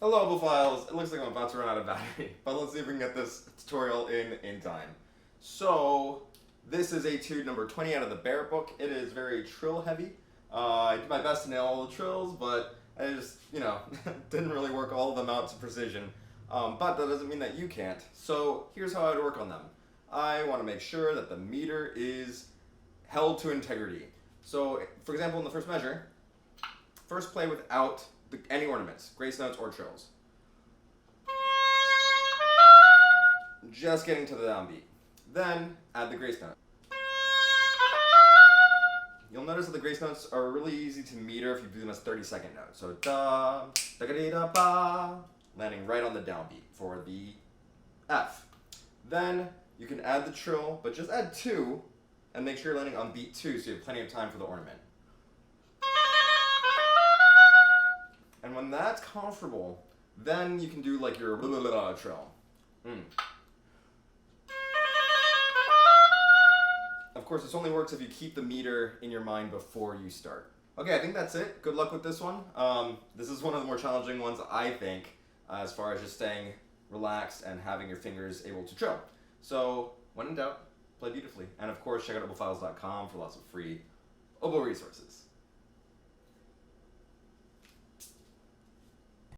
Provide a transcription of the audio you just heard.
Hello, Opophiles. It looks like I'm about to run out of battery, but let's see if we can get this tutorial in time. So, this is etude number 20 out of the Barret book. It is very trill heavy. I did my best to nail all the trills, but I just, didn't really work all of them out to precision. But that doesn't mean that you can't. So, here's how I would work on them. I want to make sure that the meter is held to integrity. So, for example, in the first measure, first play without any ornaments, grace notes or trills. Just getting to the downbeat. Then add the grace note. You'll notice that the grace notes are really easy to meter if you do them as 30-second notes. So da, da da da ba, landing right on the downbeat for the F. Then you can add the trill, but just add 2 and make sure you're landing on beat 2 so you have plenty of time for the ornament. And when that's comfortable, then you can do like your blah, blah, blah, trill. Of course, this only works if you keep the meter in your mind before you start. Okay, I think that's it. Good luck with this one. This is one of the more challenging ones, I think, as far as just staying relaxed and having your fingers able to trill. So, when in doubt, play beautifully. And of course, check out obophiles.com for lots of free oboe resources.